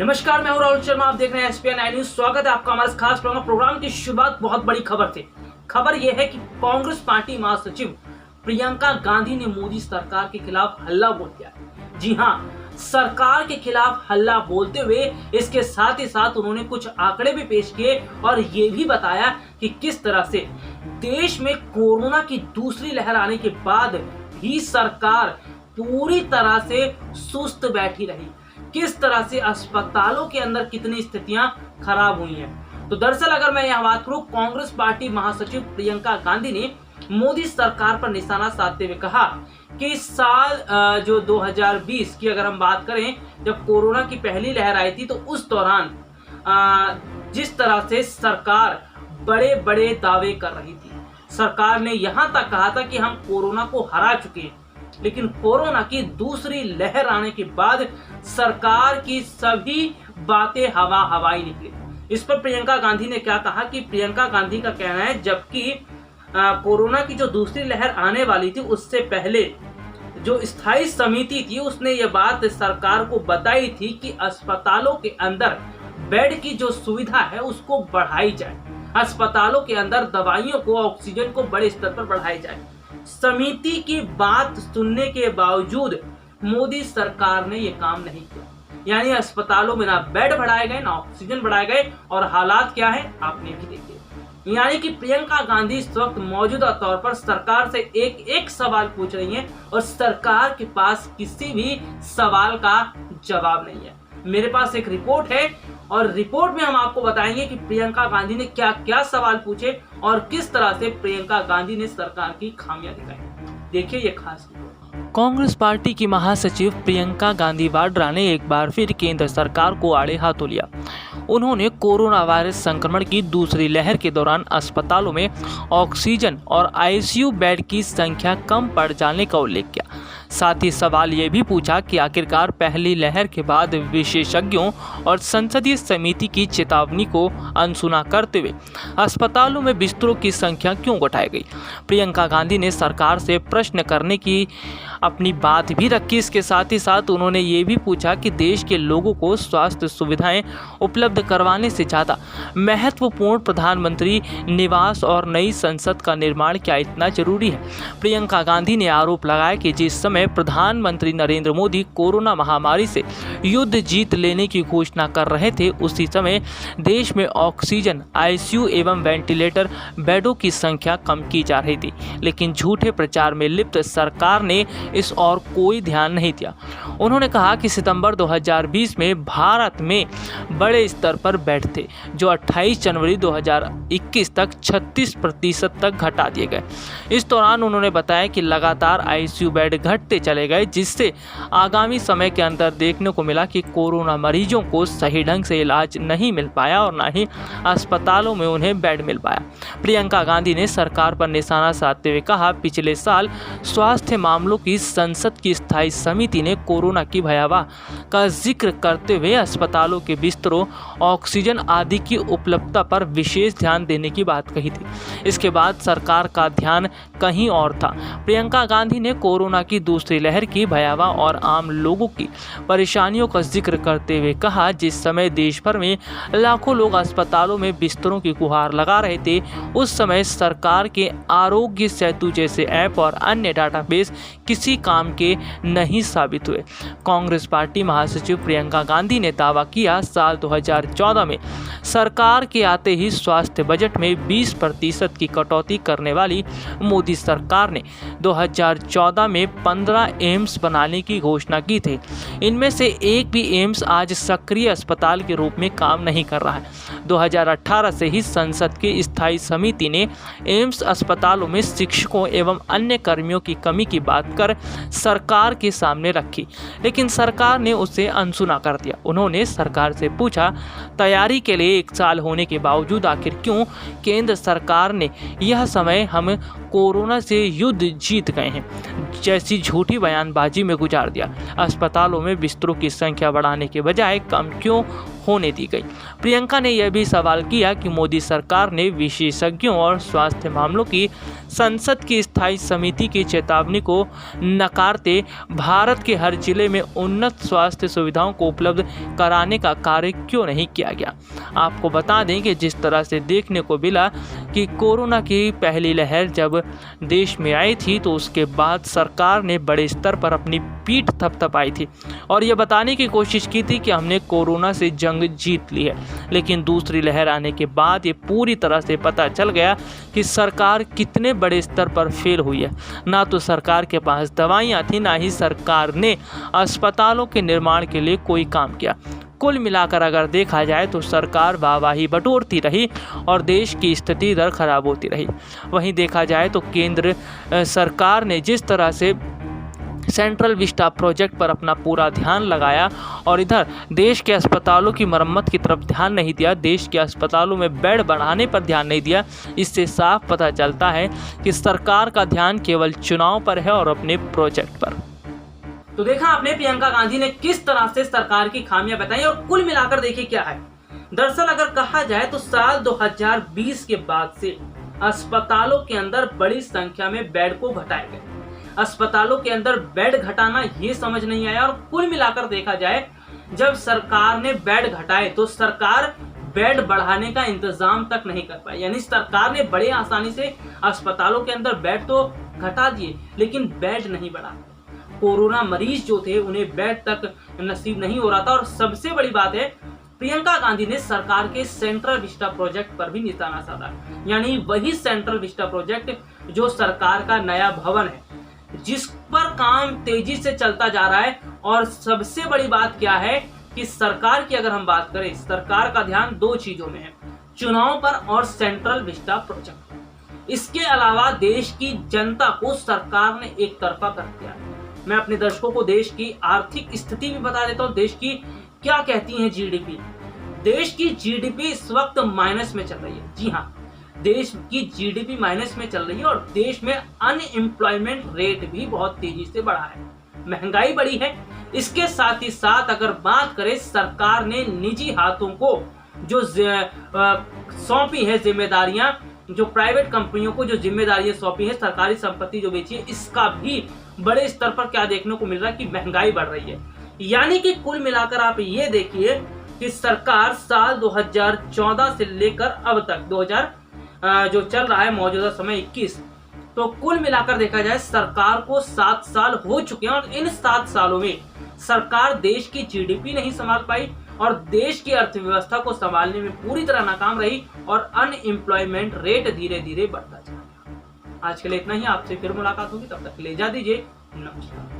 नमस्कार, मैं हूं राहुल शर्मा। आप देख रहे हैं एसपीएन न्यूज। स्वागत है आपका हमारे खास प्रोग्राम की शुरुआत बहुत बड़ी खबर से। खबर यह है कि कांग्रेस पार्टी महासचिव प्रियंका गांधी ने मोदी सरकार के खिलाफ हल्ला बोल दिया। जी हां, सरकार के खिलाफ हल्ला बोलते हुए इसके साथ ही साथ उन्होंने कुछ आंकड़े भी पेश किए और ये भी बताया कि किस तरह से देश में कोरोना की दूसरी लहर आने के बाद भी सरकार पूरी तरह से सुस्त बैठी रही, किस तरह से अस्पतालों के अंदर कितनी स्थितियां खराब हुई हैं। तो दरअसल अगर मैं यहाँ बात करूं, कांग्रेस पार्टी महासचिव प्रियंका गांधी ने मोदी सरकार पर निशाना साधते हुए कहा कि इस साल जो 2020 की अगर हम बात करें, जब कोरोना की पहली लहर आई थी, तो उस दौरान जिस तरह से सरकार बड़े बड़े दावे कर रही थी, सरकार ने यहां तक कहा था कि हम कोरोना को हरा चुके हैं, लेकिन कोरोना की दूसरी लहर आने के बाद सरकार की सभी बातें हवाई निकली। इस पर प्रियंका गांधी ने क्या कहा कि प्रियंका गांधी का कहना है, जबकि कोरोना की जो दूसरी लहर आने वाली थी उससे पहले जो स्थायी समिति थी उसने ये बात सरकार को बताई थी कि अस्पतालों के अंदर बेड की जो सुविधा है उसको बढ़ाई जाए, अस्पतालों के अंदर दवाइयों को, ऑक्सीजन को बड़े स्तर पर बढ़ाई जाए। समिति की बात सुनने के बावजूद मोदी सरकार ने यह काम नहीं किया, यानी अस्पतालों में ना बेड बढ़ाए गए, ना ऑक्सीजन बढ़ाए गए, और हालात क्या है आपने भी देखे। यानी कि प्रियंका गांधी इस वक्त मौजूदा तौर पर सरकार से एक एक सवाल पूछ रही हैं और सरकार के पास किसी भी सवाल का जवाब नहीं है। मेरे पास एक रिपोर्ट है और रिपोर्ट में हम आपको बताएंगे कि प्रियंका गांधी ने क्या क्या सवाल पूछे और किस तरह से प्रियंका गांधी ने सरकार की खामियां दिखाई। देखिए ये खास रिपोर्ट। कांग्रेस पार्टी की महासचिव प्रियंका गांधी वाड्रा ने एक बार फिर केंद्र सरकार को आड़े हाथों लिया। उन्होंने कोरोना वायरस संक्रमण की दूसरी लहर के दौरान अस्पतालों में ऑक्सीजन और आईसीयू बेड की संख्या कम पड़ जाने का उल्लेख किया। साथ ही सवाल ये भी पूछा कि आखिरकार पहली लहर के बाद विशेषज्ञों और संसदीय समिति की चेतावनी को अनसुना करते हुए अस्पतालों में बिस्तरों की संख्या क्यों घटाई गई। प्रियंका गांधी ने सरकार से प्रश्न करने की अपनी बात भी रखी। इसके साथ ही साथ उन्होंने ये भी पूछा कि देश के लोगों को स्वास्थ्य सुविधाएं उपलब्ध करवाने से ज़्यादा महत्वपूर्ण प्रधानमंत्री निवास और नई संसद का निर्माण क्या इतना जरूरी है। प्रियंका गांधी ने आरोप लगाया कि जिस समय प्रधानमंत्री नरेंद्र मोदी कोरोना महामारी से युद्ध जीत लेने की घोषणा कर रहे थे, उसी समय देश में ऑक्सीजन, आईसीयू एवं वेंटिलेटर बेडों की संख्या कम की जा रही थी, लेकिन झूठे प्रचार में लिप्त सरकार ने इस और कोई ध्यान नहीं दिया। उन्होंने कहा कि सितंबर 2020 में भारत में बड़े स्तर पर बेड थे, जो 28 जनवरी 2021 तक 36% तक घटा दिए गए। इस दौरान उन्होंने बताया कि लगातार आईसीयू बेड घटते चले गए, जिससे आगामी समय के अंदर देखने को मिला कि कोरोना मरीजों को सही ढंग से इलाज नहीं मिल पाया और न ही अस्पतालों में उन्हें बेड मिल पाया। प्रियंका गांधी ने सरकार पर निशाना साधते हुए कहा, पिछले साल स्वास्थ्य मामलों की संसद की स्थायी समिति ने कोरोना की भयावह का जिक्र करते हुए अस्पतालों के बिस्तरों, ऑक्सीजन आदि की उपलब्धता पर विशेष ध्यान देने की बात कही थी। इसके बाद सरकार का ध्यान कहीं और था। प्रियंका गांधी ने कोरोना की दूसरी लहर की भयावह और आम लोगों की परेशानियों का जिक्र करते हुए कहा, जिस समय देश भर में लाखों लोग अस्पतालों में बिस्तरों की गुहार लगा रहे थे, उस समय सरकार के आरोग्य सेतु जैसे ऐप और अन्य डाटाबेस किसी काम के नहीं साबित हुए। कांग्रेस पार्टी महासचिव प्रियंका गांधी ने दावा किया, साल 2014 में सरकार के आते ही स्वास्थ्य बजट में 20% की कटौती करने वाली मोदी सरकार ने 2014 में 15 एम्स बनाने की घोषणा की थी। इनमें से एक भी एम्स आज सक्रिय अस्पताल के रूप में काम नहीं कर रहा है। 2018 से ही संसद की स्थायी समिति ने एम्स अस्पतालों में शिक्षकों एवं अन्य कर्मियों की कमी की बात कर सरकार के सामने रखी, लेकिन सरकार ने उसे अनसुना कर दिया। उन्होंने सरकार से पूछा, तैयारी के लिए 1 साल होने के बावजूद आखिर क्यों केंद्र सरकार ने यह समय हम कोरोना से युद्ध जीत गए हैं जैसी झूठी बयानबाजी में गुजार दिया। अस्पतालों में बिस्तरों की संख्या बढ़ाने के बजाय कम क्यों होने दी गई। प्रियंका ने यह भी सवाल किया कि मोदी सरकार ने विशेषज्ञों और स्वास्थ्य मामलों की संसद की स्थायी समिति की चेतावनी को नकारते भारत के हर जिले में उन्नत स्वास्थ्य सुविधाओं को उपलब्ध कराने का कार्य क्यों नहीं किया गया। आपको बता दें कि जिस तरह से देखने को मिला कि कोरोना की पहली लहर जब देश में आई थी तो उसके बाद सरकार ने बड़े स्तर पर अपनी पीठ थपथपाई थी और यह बताने की कोशिश की थी कि हमने कोरोना से जंग जीत ली है। लेकिन दूसरी लहर आने के बाद ये पूरी तरह से पता चल गया कि सरकार कितने बड़े स्तर पर फेल हुई है। ना तो सरकार के पास दवाइयाँ थी, ना ही सरकार ने अस्पतालों के निर्माण के लिए कोई काम किया। कुल मिलाकर अगर देखा जाए तो सरकार वाहवाही बटोरती रही और देश की स्थिति इधर खराब होती रही। वहीं देखा जाए तो केंद्र सरकार ने जिस तरह से सेंट्रल विस्टा प्रोजेक्ट पर अपना पूरा ध्यान लगाया और इधर देश के अस्पतालों की मरम्मत की तरफ ध्यान नहीं दिया, देश के अस्पतालों में बेड बढ़ाने पर ध्यान नहीं दिया, इससे साफ पता चलता है कि सरकार का ध्यान केवल चुनाव पर है और अपने प्रोजेक्ट पर। तो देखा आपने प्रियंका गांधी ने किस तरह से सरकार की खामियां बताई और कुल मिलाकर देखिए क्या है। दरअसल अगर कहा जाए तो साल 2020 के बाद से अस्पतालों के अंदर बड़ी संख्या में बेड को घटाए गए। अस्पतालों के अंदर बेड घटाना ये समझ नहीं आया और कुल मिलाकर देखा जाए जब सरकार ने बेड घटाए तो सरकार बेड बढ़ाने का इंतजाम तक नहीं कर पाई। यानी सरकार ने बड़े आसानी से अस्पतालों के अंदर बेड तो घटा दिए लेकिन बेड नहीं बढ़ा। कोरोना मरीज जो थे उन्हें बेड तक नसीब नहीं हो रहा था। और सबसे बड़ी बात है प्रियंका गांधी ने सरकार के सेंट्रल विस्टा प्रोजेक्ट पर भी निशाना साधा। यानी वही सेंट्रल विस्टा प्रोजेक्ट जो सरकार का नया भवन है जिस पर काम तेजी से चलता जा रहा है। और सबसे बड़ी बात क्या है कि सरकार की अगर हम बात करें, सरकार का ध्यान दो चीजों में है, चुनाव पर और सेंट्रल विस्टा प्रोजेक्ट। इसके अलावा देश की जनता को सरकार ने एक तरफा कर दिया। मैं अपने दर्शकों को देश की आर्थिक स्थिति भी बता देता हूँ, देश की क्या कहती है जीडीपी। देश की जीडीपी इस वक्त माइनस में चल रही है। जी हाँ, देश की जीडीपी माइनस में चल रही है और देश में अनएम्प्लॉयमेंट रेट भी बहुत तेजी से बढ़ा है, महंगाई बढ़ी है। इसके साथ ही साथ अगर बात करें सरकार ने निजी हाथों को जो सौंपी है जिम्मेदारियां, जो प्राइवेट कंपनियों को जो जिम्मेदारियां सौंपी है, सरकारी संपत्ति जो बेची है, इसका भी बड़े स्तर पर क्या देखने को मिल रहा है कि महंगाई बढ़ रही है। यानी कि कुल मिलाकर आप ये देखिए कि सरकार साल 2014 से लेकर अब तक जो चल रहा है मौजूदा समय 21, तो कुल मिलाकर देखा जाए सरकार को 7 साल हो चुके हैं और इन 7 सालों में सरकार देश की जीडीपी नहीं संभाल पाई और देश की अर्थव्यवस्था को संभालने में पूरी तरह नाकाम रही और अनएम्प्लॉयमेंट रेट धीरे धीरे बढ़ता चला। आज के लिए इतना ही, आपसे फिर मुलाकात होगी, तब तक ले जा दीजिए, नमस्कार।